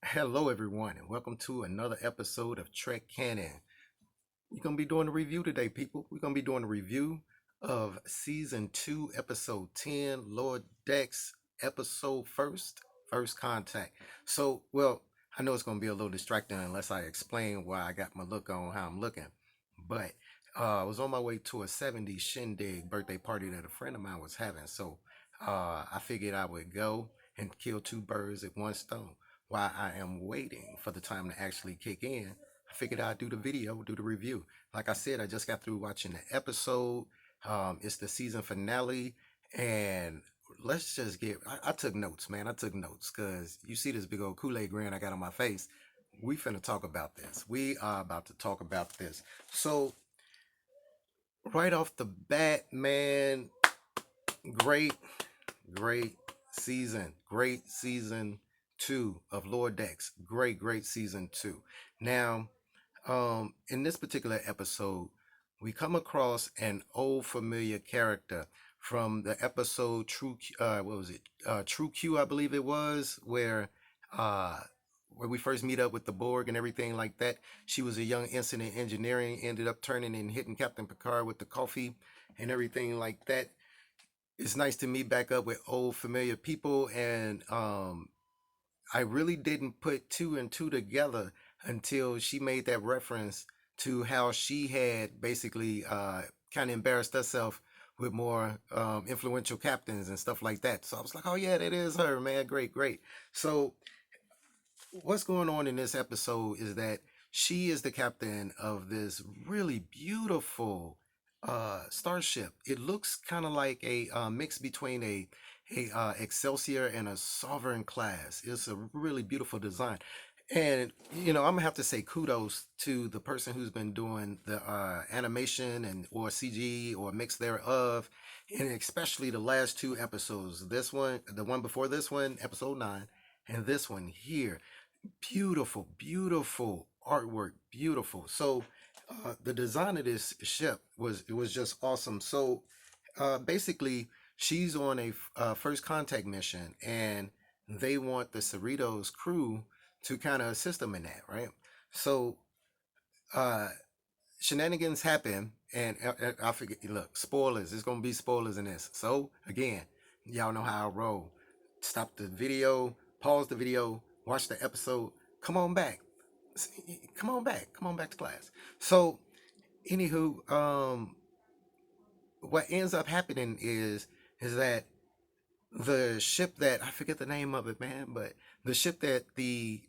Hello, everyone, and welcome to another episode of Trek Canon. We're going to be doing a review today, people. We're going to be doing a review of Season 2, Episode 10, Lord Dex, Episode First Contact. I know it's going to be a little distracting unless I explain why I got my look on, how I'm looking. But I was on my way to a 70s shindig birthday party that a friend of mine was having. I figured I would go and kill two birds at one stone. While I am waiting for the time to actually kick in, I figured I'd do the video, do the review. Like I said, I just got through watching the episode. It's the season finale, and let's just get. I took notes, man. I took notes because you see this big old Kool-Aid grin I got on my face. We finna talk about this. We are about to talk about this. So right off the bat, man, great, great season. Great season two of Lord Dex. Great season two. Now, in this particular episode, we come across an old familiar character from the episode what was it? True Q, I believe it was, uh, where we first meet up with the Borg and everything like that. She was a young incident engineering, ended up turning and hitting Captain Picard with the coffee and everything like that. It's nice to meet back up with old familiar people, and I really didn't put two and two together until she made that reference to how she had basically kind of embarrassed herself with more influential captains and stuff like that. So I was like, oh yeah, that is her, man. Great. So what's going on in this episode is that she is the captain of this really beautiful starship. It looks kind of like a mix between a Excelsior and a Sovereign class. It's a really beautiful design. And I'm gonna have to say kudos to the person who's been doing the animation and or CG or mix thereof, and especially the last two episodes. This one, the one before this one, episode 9, and this one here. Beautiful artwork, beautiful. So the design of this ship was just awesome. So basically, she's on a first contact mission, and they want the Cerritos crew to kind of assist them in that, right? So uh, shenanigans happen, and I forget. Look, spoilers. There's gonna be spoilers in this. So again, y'all know how I roll. Stop the video, pause the video, watch the episode. Come on back. Come on back to class. So, anywho, what ends up happening is that the ship that I forget the name of it, man, but the ship that the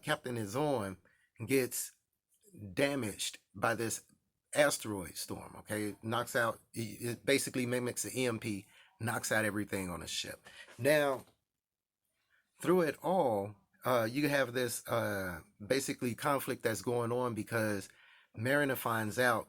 captain is on gets damaged by this asteroid storm. Okay, it knocks out. It basically mimics the EMP, knocks out everything on the ship. Now, through it all, you have this basically conflict that's going on because Mariner finds out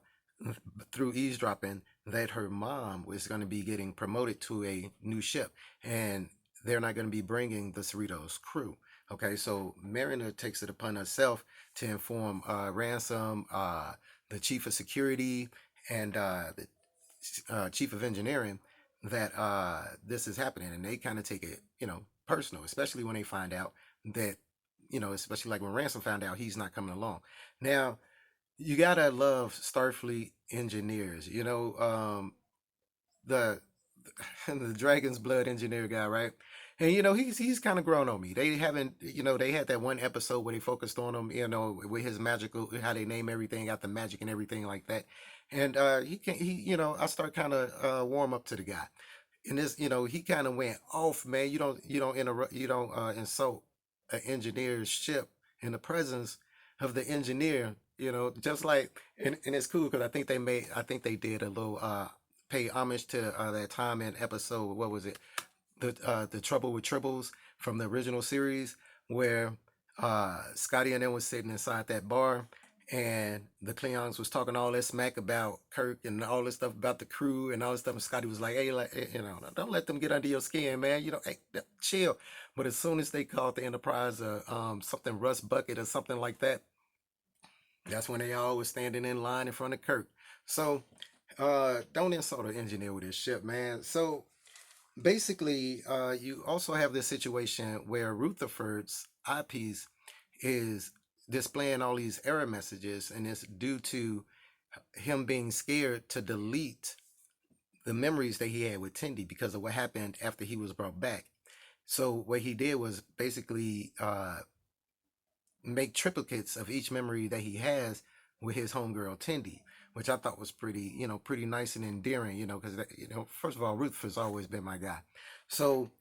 through eavesdropping that her mom was going to be getting promoted to a new ship, and they're not going to be bringing the Cerritos crew. Okay, so Mariner takes it upon herself to inform Ransom, the chief of security, and the chief of engineering that this is happening, and they kind of take it, personal, especially when they find out that, especially like when Ransom found out he's not coming along. Now, you gotta love Starfleet engineers. The the Dragon's Blood engineer guy, right? And he's kind of grown on me. They haven't, they had that one episode where they focused on him, with his magical, how they name everything, got the magic and everything like that. And he can, I start kind of warm up to the guy. And this, he kind of went off, man. You don't interrupt, you don't insult an engineer's ship in the presence of the engineer. Just like, and it's cool because I think they did a little pay homage to that time in episode, what was it, the Trouble with Tribbles from the original series, where Scotty and them was sitting inside that bar, and the Klingons was talking all that smack about Kirk and all this stuff about the crew and all this stuff. And Scotty was like, "Hey, like, don't let them get under your skin, man. Hey, chill." But as soon as they called the Enterprise something Rust Bucket or something like that, that's when they all was standing in line in front of Kirk. So don't insult an engineer with his ship, man. So basically, you also have this situation where Rutherford's eyepiece is displaying all these error messages, and it's due to him being scared to delete the memories that he had with Tindy because of what happened after he was brought back. So what he did was basically make triplicates of each memory that he has with his homegirl Tindy, which I thought was pretty, pretty nice and endearing, because first of all, Ruth has always been my guy. So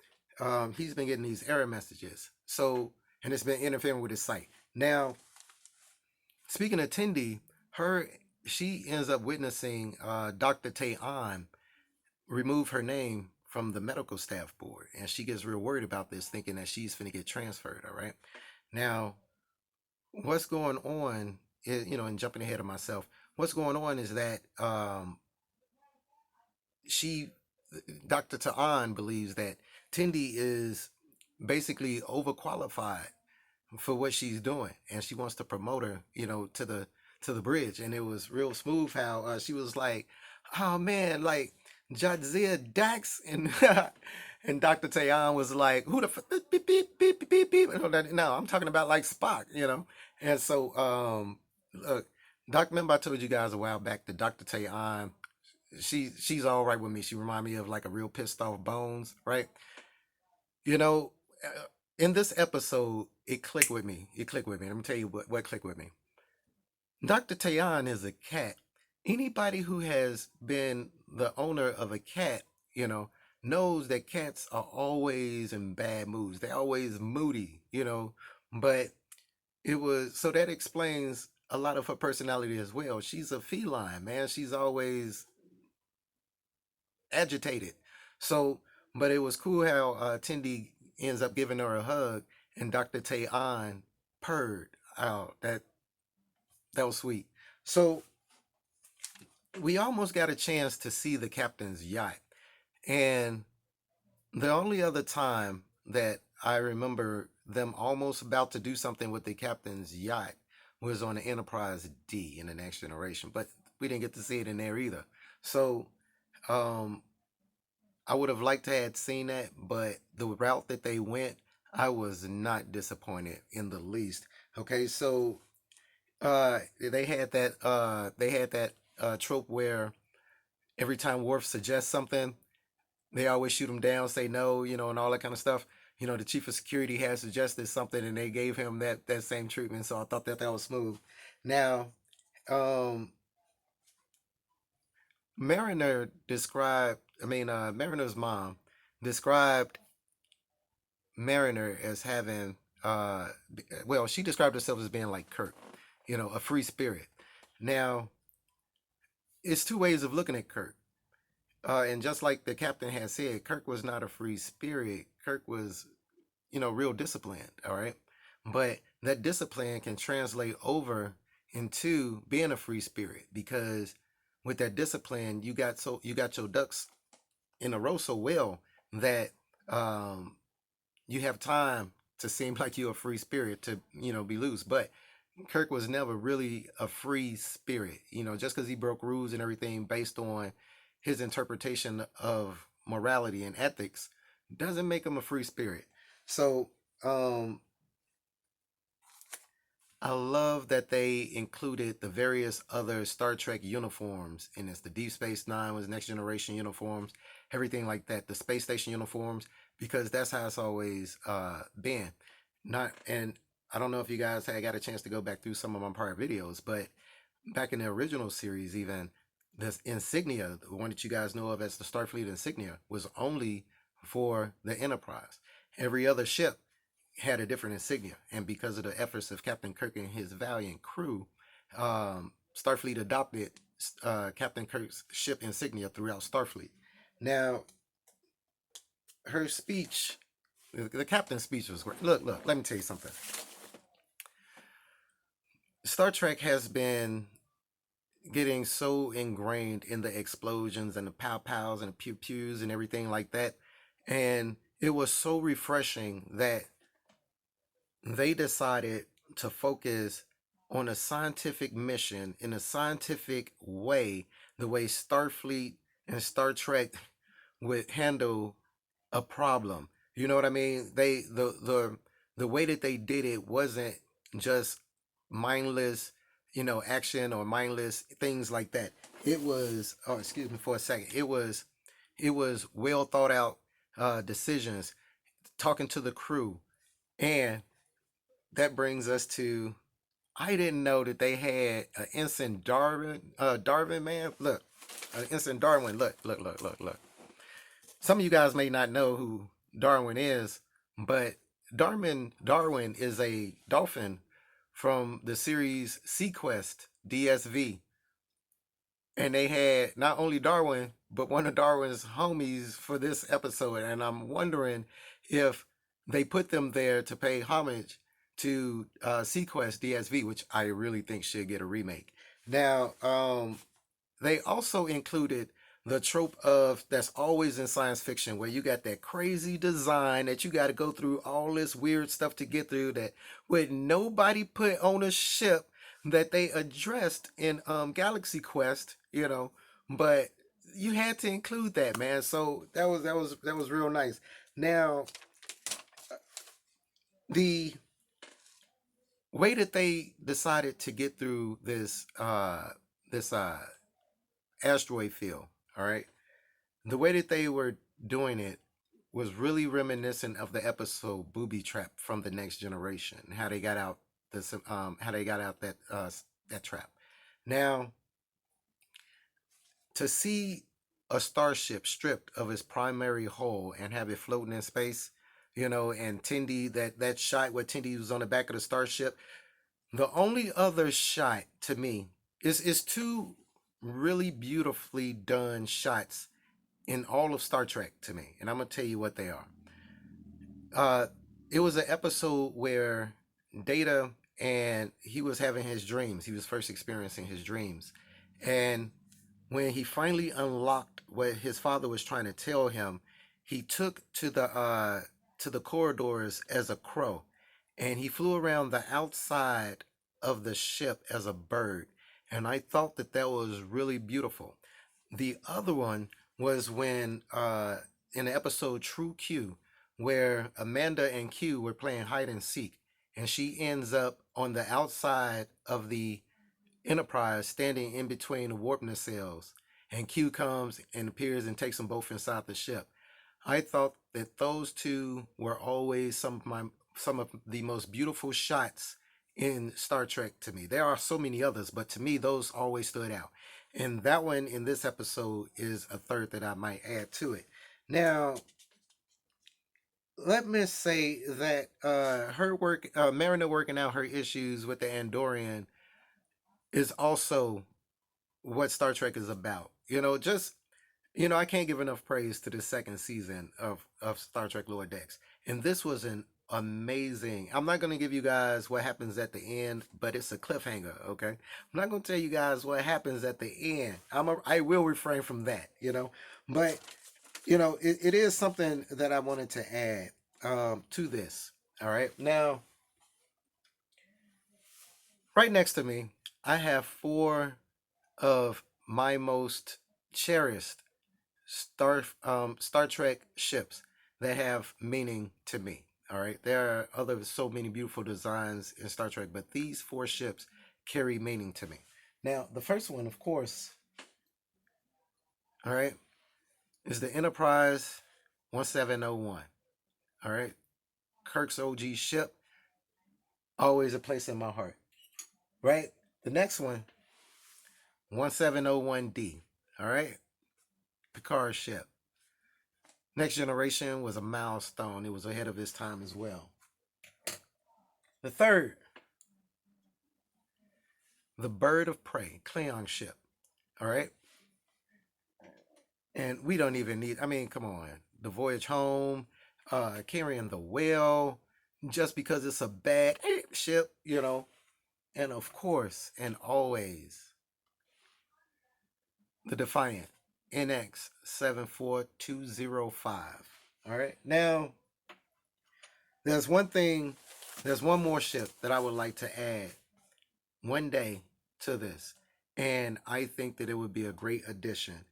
he's been getting these error messages. So, and it's been interfering with his sight. Now, speaking of Tindy, she ends up witnessing Dr. Tayon remove her name from the medical staff board, and she gets real worried about this, thinking that she's finna get transferred. All right, now what's going on is, and jumping ahead of myself, what's going on is that she Dr. Ta'an believes that Tindy is basically overqualified for what she's doing, and she wants to promote her, to the bridge. And it was real smooth how she was like, "Oh man, like Jadzia Dax," and and Dr. Tayon was like, "Who the beep beep beep beep beep?" No, I'm talking about like Spock. And so, look, remember I told you guys a while back that Dr. Tayon, she's all right with me. She remind me of like a real pissed off Bones, right? You know, in this episode, it clicked with me. It clicked with me. Let me tell you what clicked with me. Dr. Tayan is a cat. Anybody who has been the owner of a cat, knows that cats are always in bad moods. They're always moody. But it was, so that explains a lot of her personality as well. She's a feline, man. She's always agitated. So, but it was cool how Tindy ends up giving her a hug, and Dr. Tayan purred. Oh, that was sweet. So we almost got a chance to see the captain's yacht, and the only other time that I remember them almost about to do something with the captain's yacht was on the Enterprise D in the Next Generation, but we didn't get to see it in there either. So um, I would have liked to have seen that, but the route that they went, I was not disappointed in the least. Okay, so they had that trope where every time Worf suggests something, they always shoot him down, say no, and all that kind of stuff. The chief of security had suggested something, and they gave him that same treatment. So I thought that was smooth. Now, um, Mariner's mom described Mariner as having, well, she described herself as being like Kirk, a free spirit. Now, it's two ways of looking at Kirk. And just like the captain had said, Kirk was not a free spirit. Kirk was, real disciplined. All right. But that discipline can translate over into being a free spirit, because with that discipline, you got your ducks in a row so well that um, you have time to seem like you're a free spirit to, be loose. But Kirk was never really a free spirit, just because he broke rules and everything based on his interpretation of morality and ethics doesn't make him a free spirit. So um, I love that they included the various other Star Trek uniforms in this. The Deep Space Nine was Next Generation uniforms, everything like that. The space station uniforms, because that's how it's always been. Not, and I don't know if you guys had got a chance to go back through some of my prior videos, but back in the original series, even this insignia, the one that you guys know of as the Starfleet insignia, was only for the Enterprise. Every other ship had a different insignia, and because of the efforts of Captain Kirk and his valiant crew, Starfleet adopted Captain Kirk's ship insignia throughout Starfleet. Now, her speech, the captain's speech was great. Look, let me tell you something. Star Trek has been getting so ingrained in the explosions and the pow pows and the pew pews and everything like that. And it was so refreshing that they decided to focus on a scientific mission in a scientific way, the way Starfleet and Star Trek would handle a problem. You know what I mean? The way that they did it wasn't just mindless, action or mindless things like that. It was, oh, excuse me for a second. It was well thought out decisions, talking to the crew, and that brings us to, I didn't know that they had an instant Darwin. Darwin, man, look, an instant Darwin. Look. Some of you guys may not know who Darwin is, but Darwin is a dolphin from the series Sequest DSV, and they had not only Darwin but one of Darwin's homies for this episode, and I'm wondering if they put them there to pay homage to Sequest DSV, which I really think should get a remake. Now, they also included the trope of that's always in science fiction where you got that crazy design that you got to go through all this weird stuff to get through that would nobody put on a ship that they addressed in Galaxy Quest, but you had to include that, man. So that was real nice. Now, the way that they decided to get through this asteroid field, all right, the way that they were doing it was really reminiscent of the episode Booby Trap from the Next Generation. How they got out that trap. Now, to see a starship stripped of its primary hull and have it floating in space, and Tindy, that shot where Tindy was on the back of the starship. The only other shot to me is two really beautifully done shots in all of Star Trek to me, and I'm gonna tell you what they are. Uh, it was an episode where Data, and he was having his dreams. He was first experiencing his dreams, and when he finally unlocked what his father was trying to tell him, he took to the corridors as a crow, and he flew around the outside of the ship as a bird, and I thought that was really beautiful. The other one was when in the episode True Q, where Amanda and Q were playing hide and seek, and she ends up on the outside of the Enterprise, standing in between the warp nacelles, and Q comes and appears and takes them both inside the ship. I thought that those two were always some of the most beautiful shots in Star Trek to me. There are so many others, but to me those always stood out. And that one in this episode is a third that I might add to it. Now, let me say that her work, Mariner working out her issues with the Andorian, is also what Star Trek is about. I can't give enough praise to the second season of Star Trek Lower Decks. And this was an amazing. I'm not going to give you guys what happens at the end, but it's a cliffhanger, okay? I'm not going to tell you guys what happens at the end. I will refrain from that. But, it is something that I wanted to add to this. All right. Now, right next to me, I have four of my most cherished Star Trek ships that have meaning to me. All right, there are other so many beautiful designs in Star Trek, but these four ships carry meaning to me. Now, the first one, of course, all right, is the Enterprise 1701. All right, Kirk's OG ship, always a place in my heart. Right, the next one, 1701D. All right, Picard's ship. Next Generation was a milestone. It was ahead of its time as well. The third, the Bird of Prey, Klingon ship. All right. And we don't even need, I mean, come on. The Voyage Home, carrying the whale, just because it's a bad ship. And of course, and always, the Defiant, NX 74205. All right. Now, there's one more ship that I would like to add one day to this. And I think that it would be a great addition.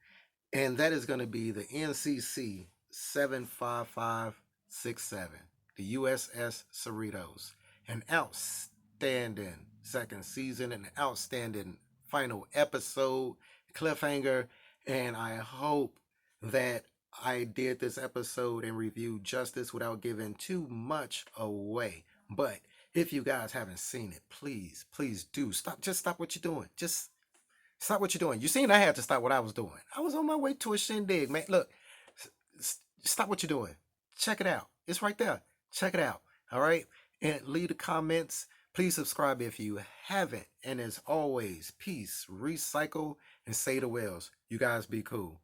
And that is going to be the NCC 75567, the USS Cerritos. An outstanding second season, an outstanding final episode, cliffhanger, and I hope that I did this episode and review justice without giving too much away. But if you guys haven't seen it, please, please do stop. Just stop what you're doing. Just stop what you're doing. You seen I had to stop what I was doing. I was on my way to a shindig, man. Look, stop what you're doing. Check it out. It's right there. Check it out. All right. And leave the comments. Please subscribe if you haven't. And as always, peace, recycle, and say the wells. You guys be cool.